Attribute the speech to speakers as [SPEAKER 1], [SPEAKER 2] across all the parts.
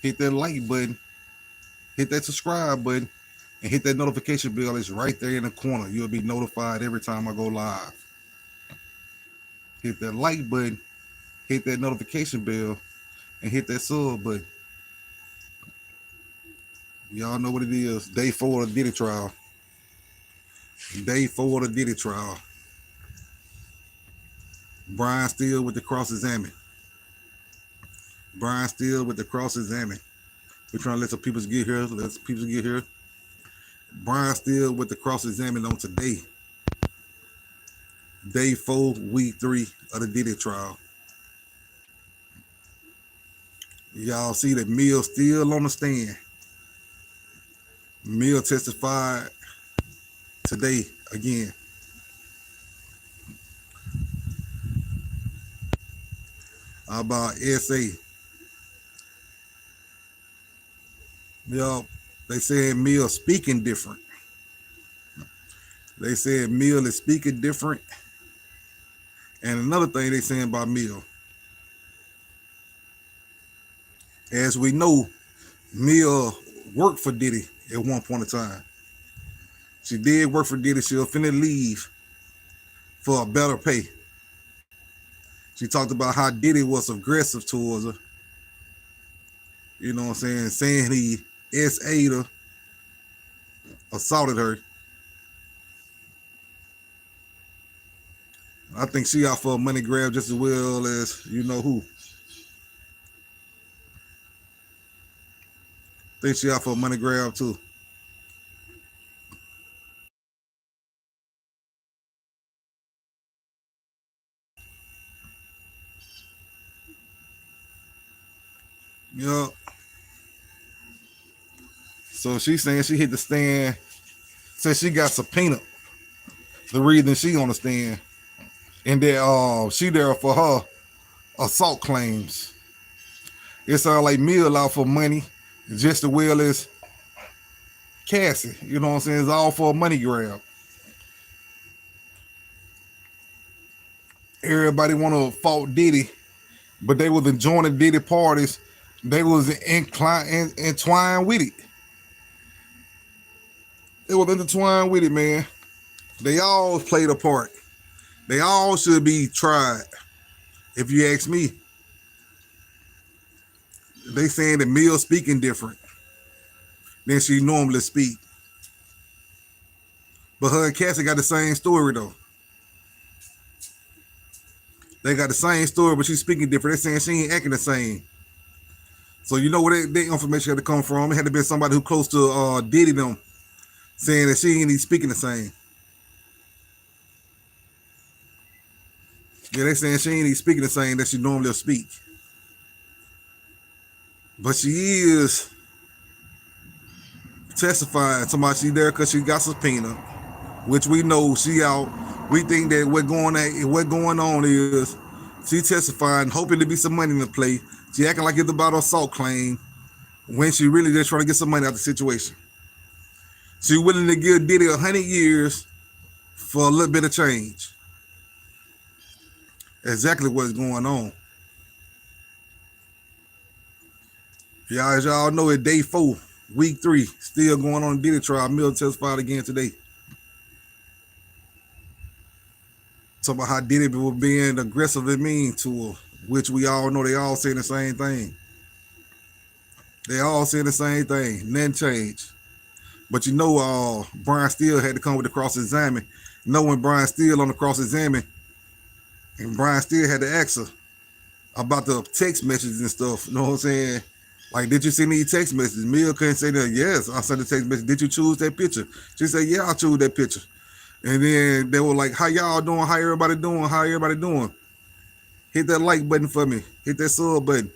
[SPEAKER 1] hit that like button, hit that subscribe button, and hit that notification bell. It's right there in the corner. You'll be notified every time I go live. Hit that like button, hit that notification bell, and hit that sub button. Y'all know what it is. Day 4 of the Diddy trial. Day 4 of the Diddy trial. Brian still with the cross-examine. Brian still with the cross-examine. We're trying to let some people get here. Let some people get here. Brian still with the cross-examine on today. Day 4, week 3 of the Diddy trial. Y'all see that Mill still on the stand. Mill testified today again. About SA. Y'all, they said Mill speaking different. They said Mill is speaking different. And another thing they saying about Mill. As we know, Mill worked for Diddy at one point in time. She did work for Diddy. She'll finna leave for a better pay. She talked about how Diddy was aggressive towards her. You know what I'm saying? Saying he SA'd her, assaulted her. I think she out for a money grab just as well as you know who. I think she out for a money grab too. Yeah. So she's saying she hit the stand, said she got subpoenaed. The reason she on the stand. And that she there for her assault claims. It sounds like Mill out for money just as well as Cassie. You know what I'm saying? It's all for a money grab. Everybody want to fault Diddy, but they was enjoying the Diddy parties. They was entwined with it. They was intertwined with it, man. They all played a part. They all should be tried, if you ask me. They saying that Mill speaking different than she normally speak. But her and Cassie got the same story, though. They got the same story, but she's speaking different. They saying she ain't acting the same. So you know where that information had to come from. It had to be somebody who close to Diddy them saying that she ain't even speaking the same. Yeah, they saying she ain't even speaking the same that she normally speak. But she is testifying. Somebody she there because she got subpoena, which we know she out. We think that what's going on is she testifying, hoping to be some money in the play. She acting like it's about an assault claim when she really just trying to get some money out of the situation. She willing to give Diddy 100 years for a little bit of change. Exactly what's going on. Y'all, as y'all know, it's day 4, week 3, still going on the Diddy trial. Mill testified again today. Talking about how Diddy was being aggressive and mean to her, which we all know they all saying the same thing. They all saying the same thing. Nothing changed. But you know, Brian still had to come with the cross-examine. Knowing Brian still on the cross-examine, and Brian still had to ask her about the text messages and stuff. You know what I'm saying? Like, did you send these text messages? Mill couldn't say that. Yes, I sent the text message. Did you choose that picture? She said, yeah, I chose that picture. And then they were like, how y'all doing? How everybody doing? How everybody doing? Hit that like button for me. Hit that sub button.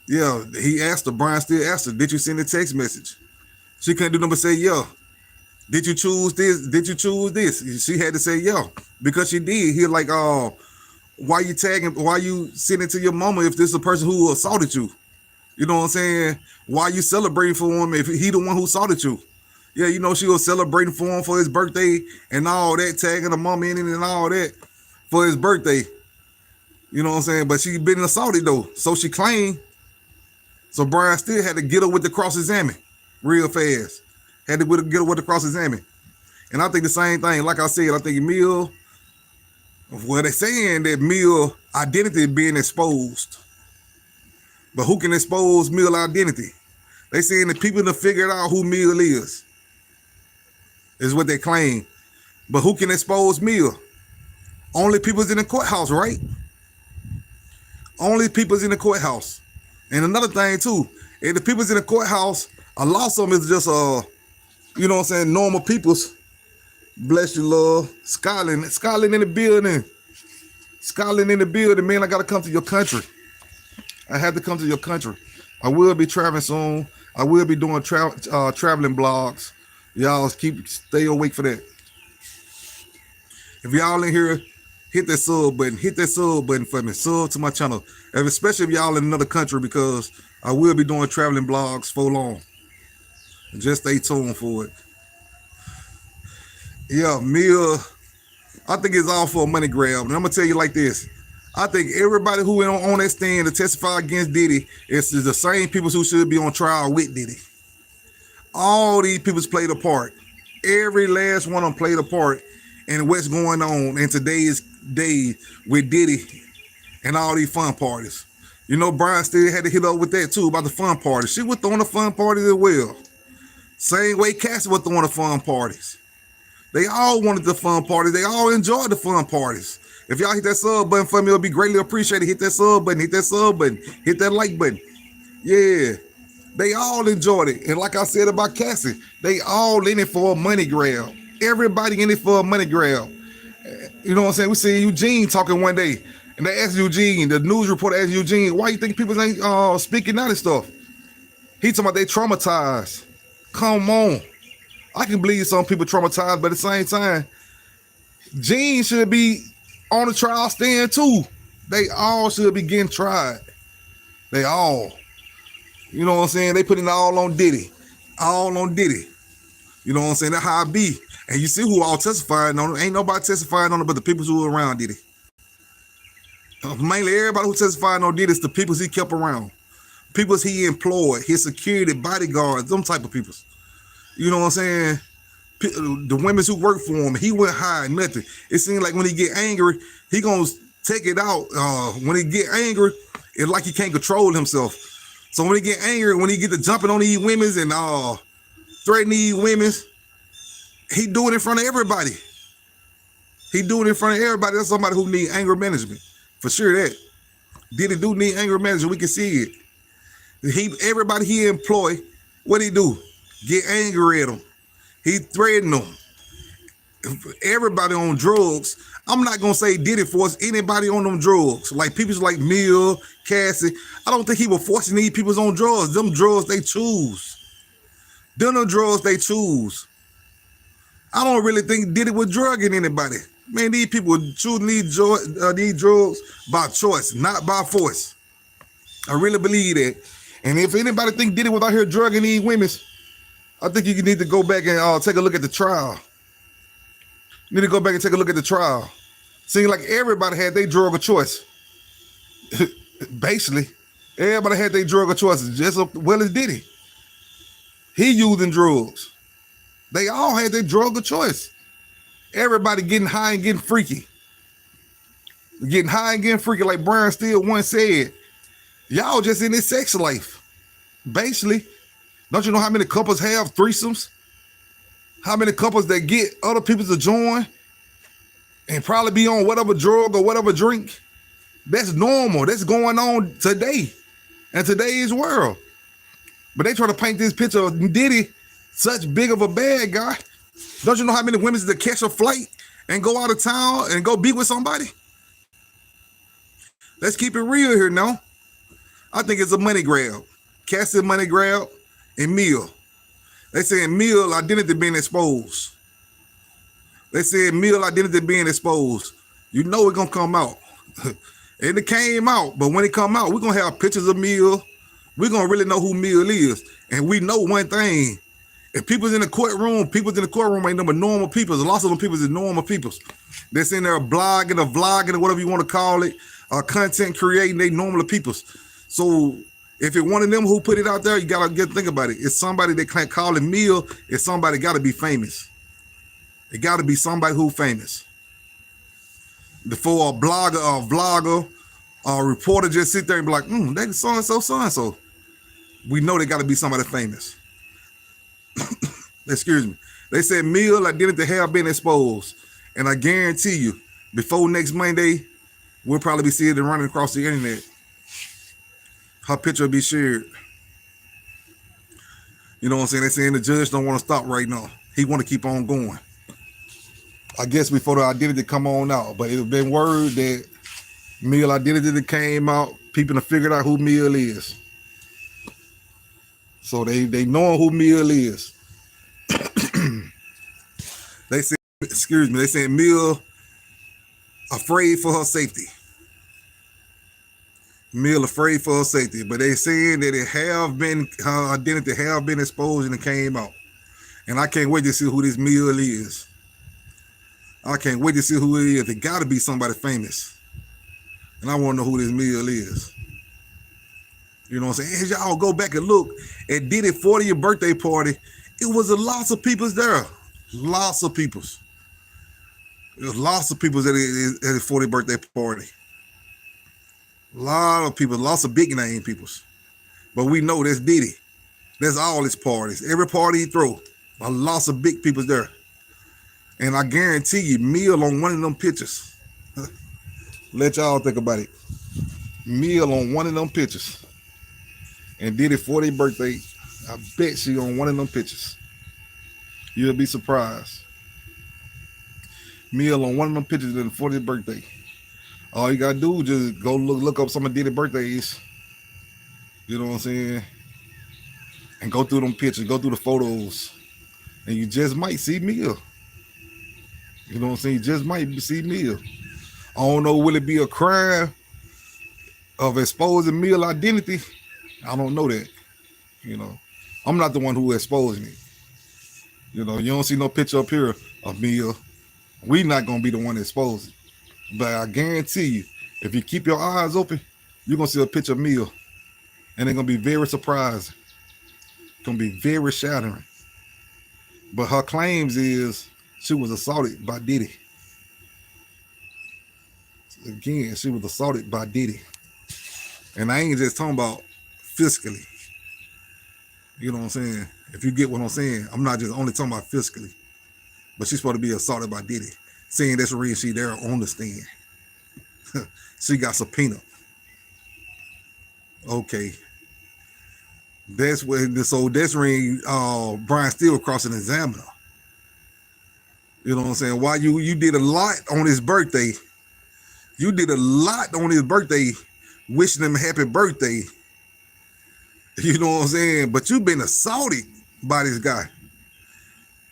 [SPEAKER 1] Yeah, he asked her. Brian still asked her, did you send a text message? She couldn't do nothing but say, yeah. Did you choose this? Did you choose this? She had to say, yeah, because she did. He was like, why you tagging? Why you sending to your mama if this is a person who assaulted you? You know what I'm saying? Why you celebrating for him if he the one who assaulted you? Yeah, you know, she was celebrating for him for his birthday and all that, tagging the mama in it and all that for his birthday. You know what I'm saying? But she been assaulted though. So she claimed So Brian still had to get up with the cross-examine real fast. Had to get up with the cross-examine. And I think the same thing. Like I said, I think Mill, well, they're saying that Mill identity is being exposed. But who can expose Mill identity? They saying that people have figured out who Mill is what they claim. But who can expose Mill? Only people's in the courthouse, right? Only people's in the courthouse. And another thing too, if the people's in the courthouse, a lot of them is just you know what I'm saying, normal people's. Bless you, love. Scotland in the building. Scotland in the building, man. I gotta come to your country. I had to come to your country. I will be traveling soon. I will be doing traveling blogs. Y'all stay awake for that. If y'all in here, hit that sub button. Hit that sub button for me. Sub to my channel. And especially if y'all in another country, because I will be doing traveling blogs for long. Just stay tuned for it. Yeah, Mill, I think it's all for a money grab. And I'm going to tell you like this. I think everybody who went on that stand to testify against Diddy is the same people who should be on trial with Diddy. All these people played a part. Every last one of them played a part in what's going on in today's day with Diddy and all these fun parties. You know, Brian still had to hit up with that too about the fun parties. She was throwing the fun parties as well. Same way Cassie was throwing the fun parties. They all wanted the fun parties. They all enjoyed the fun parties. If y'all hit that sub button for me, it'll be greatly appreciated. Hit that sub button, hit that sub button, hit that like button. Yeah, they all enjoyed it. And like I said about Cassie, they all in it for a money grab. Everybody in it for a money grab. You know what I'm saying? We see Eugene talking one day, and they asked Eugene, the news reporter asked Eugene, why you think people ain't speaking out and stuff? He talking about they traumatized. Come on. I can believe some people traumatized, but at the same time, Gene should be on the trial stand too. They all should be getting tried. They all. You know what I'm saying? They put it all on Diddy. All on Diddy. You know what I'm saying? That's how it be. And you see who all testifying on it. Ain't nobody testifying on it but the people who are around Diddy. Mainly everybody who testifying on Diddy is the people he kept around. People he employed, his security, bodyguards, them type of people. You know what I'm saying? The women who work for him, he wouldn't hide nothing. It seems like when he get angry, he gonna take it out. When he get angry, it's like he can't control himself. So when he get angry, when he get to jumping on these women and threatening these women, he do it in front of everybody. He do it in front of everybody. That's somebody who need anger management. For sure that. Diddy do need anger management. We can see it. Everybody he employ, what he do? Get angry at him. He threatened them. Everybody on drugs. I'm not gonna say Diddy force anybody on them drugs. Like people like Mill, Cassie. I don't think he was forcing these people on drugs. Them drugs they choose. Them drugs they choose. I don't really think Diddy was drugging anybody. Man, these people choose these drugs by choice, not by force. I really believe that. And if anybody think Diddy was out here drugging these women, I think you need to go back and take a look at the trial. You need to go back and take a look at the trial. Seems like everybody had their drug of choice. Basically, everybody had their drug of choice just as well as Diddy. He using drugs. They all had their drug of choice. Everybody getting high and getting freaky. Getting high and getting freaky, like Brian Steele once said. Y'all just in this sex life. Basically. Don't you know how many couples have threesomes? How many couples that get other people to join and probably be on whatever drug or whatever drink? That's normal. That's going on today in today's world. But they try to paint this picture of Diddy such big of a bad guy. Don't you know how many women that catch a flight and go out of town and go be with somebody? Let's keep it real here now. I think it's a money grab. Cassie money grab and Mill. They saying Mill identity being exposed. They said Mill identity being exposed. You know it's gonna come out. And it came out, but when it come out, we're gonna have pictures of Mill. We're gonna really know who Mill is. And we know one thing. If people's in the courtroom ain't no but normal people. Lots of them people is normal people. They're sitting there blogging or vlogging or whatever you want to call it, content creating, they normal people. So If it's one of them who put it out there, you gotta think about it. It's somebody that can't call it meal. It's somebody gotta be famous. It gotta be somebody who famous. Before a blogger or a vlogger or a reporter just sit there and be like, they so and so. We know they gotta be somebody famous. Excuse me. They said meal identity have been exposed. And I guarantee you, before next Monday, we'll probably be seeing it running across the internet. Her picture will be shared. You know what I'm saying? They're saying the judge don't want to stop right now. He want to keep on going. I guess before the identity come on out. But it's been word that meal identity that came out, people have figured out who meal is. So they know who meal is. They said, they said meal afraid for her safety. Mill afraid for her safety, but they saying that it have been, her identity have been exposed and it came out. And I can't wait to see who this Mill is. I can't wait to see who it is. It gotta be somebody famous. And I wanna know who this Mill is. You know what I'm saying? As y'all go back and look at Diddy 40th birthday party, it was a lots of peoples there. Lots of peoples. There's lots of peoples at his 40th birthday party. A lot of people, lots of big name peoples. But we know that's Diddy. That's all his parties. Every party he throw, lots of big peoples there. And I guarantee you, Mill on one of them pictures. Let y'all think about it. Mill on one of them pictures. And Diddy 40th birthday, I bet she on one of them pictures. You'll be surprised. Mill on one of them pictures in the 40th birthday. All you gotta do is just go look up some of Diddy's birthdays. You know what I'm saying? And go through them pictures, go through the photos. And you just might see Mill. You know what I'm saying? You just might see Mill. I don't know, will it be a crime of exposing Mill identity? I don't know that. You know, I'm not the one who exposing it. You know, you don't see no picture up here of Mill. We not gonna be the one exposing. But I guarantee you, if you keep your eyes open, you're going to see a picture of Mill. And it's going to be very surprising. It's going to be very shattering. But her claims is she was assaulted by Diddy. Again, she was assaulted by Diddy. And I ain't just talking about physically. You know what I'm saying? If you get what I'm saying, I'm not just only talking about physically. But she's supposed to be assaulted by Diddy. Saying that's the reason she there on the stand. She got subpoena. Okay. That's when that's when Brian Steele crossing examiner. You know what I'm saying? Why you did a lot on his birthday. You did a lot on his birthday, wishing him a happy birthday. You know what I'm saying? But you've been assaulted by this guy.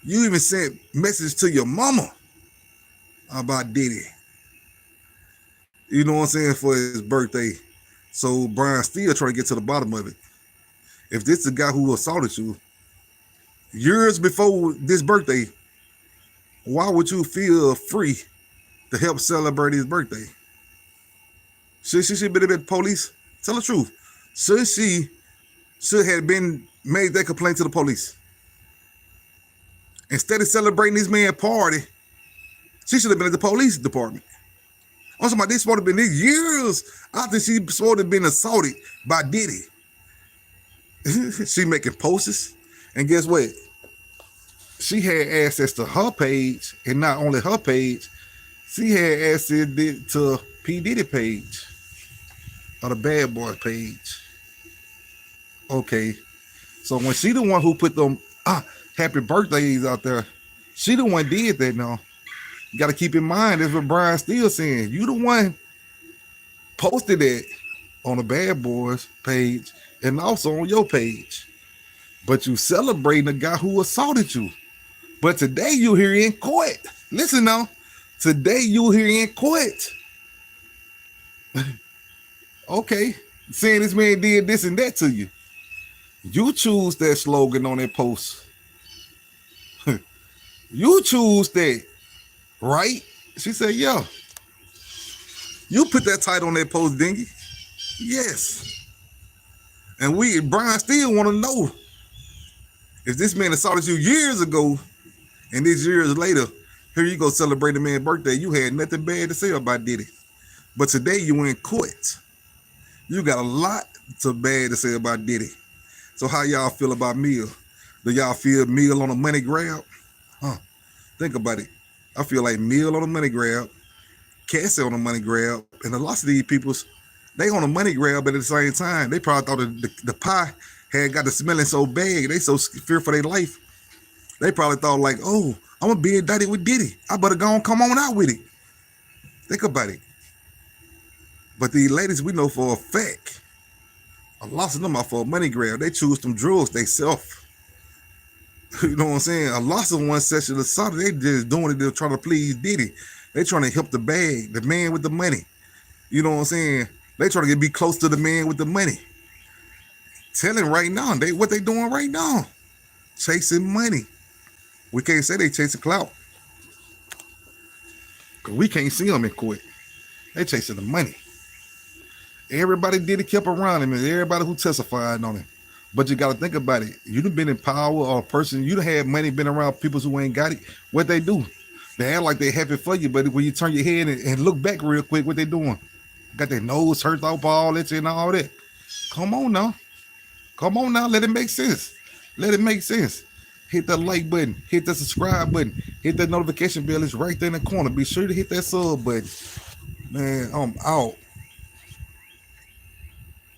[SPEAKER 1] You even sent message to your mama about Diddy. You know what I'm saying, for his birthday. So Brian Steele trying to get to the bottom of it. If this is the guy who assaulted you years before this birthday, why would you feel free to help celebrate his birthday? Should she be the police? Tell the truth. Should have been made that complaint to the police. Instead of celebrating this man's party, she should have been at the police department. I'm talking about this supposed to have been years after she supposed to have been assaulted by Diddy. She making posts. And guess what? She had access to her page, and not only her page, she had access to P. Diddy page, or the Bad Boy page. Okay. So when she the one who put them happy birthdays out there, she the one did that now. You got to keep in mind, that's what Brian Steele saying. You the one posted it on the Bad Boys page and also on your page. But you celebrating the guy who assaulted you. But today you here in court. Listen now. Today you here in court. Okay. Saying this man did this and that to you. You choose that slogan on that post. You choose that. Right? She said, yeah. You put that title on that post, Dingy. Yes. And Brian still want to know if this man assaulted you years ago, and these years later, here you go celebrate the man's birthday. You had nothing bad to say about Diddy. But today you in court. You got a lot to bad to say about Diddy. So how y'all feel about Mill? Do y'all feel Mill on a money grab? Huh? Think about it. I feel like Mill on a money grab, Cassie on a money grab, and a lot of these people's they on a money grab, but at the same time, they probably thought the pie had got the smelling so bad, they so fearful for their life. They probably thought like, oh, I'm gonna be indicted with Diddy. I better go and come on out with it. Think about it. But these ladies, we know for a fact, a lot of them are for a money grab. They choose them drugs they self. You know what I'm saying? A lot of one session of assault, they just doing it to try to please Diddy. They trying to help the bag, the man with the money. You know what I'm saying? They trying to be close to the man with the money. Telling right now, what they doing right now? Chasing money. We can't say they chasing clout. Because we can't see them in court. They chasing the money. Everybody Diddy kept around him, and everybody who testified on him. But you got to think about it. You done been in power or a person, you done had money, been around people who ain't got it. What they do? They act like they happy for you, but when you turn your head and look back real quick, what they doing? Got their nose hurt off all that and all that. Come on now. Come on now. Let it make sense. Let it make sense. Hit that like button. Hit that subscribe button. Hit that notification bell. It's right there in the corner. Be sure to hit that sub button. Man, I'm out.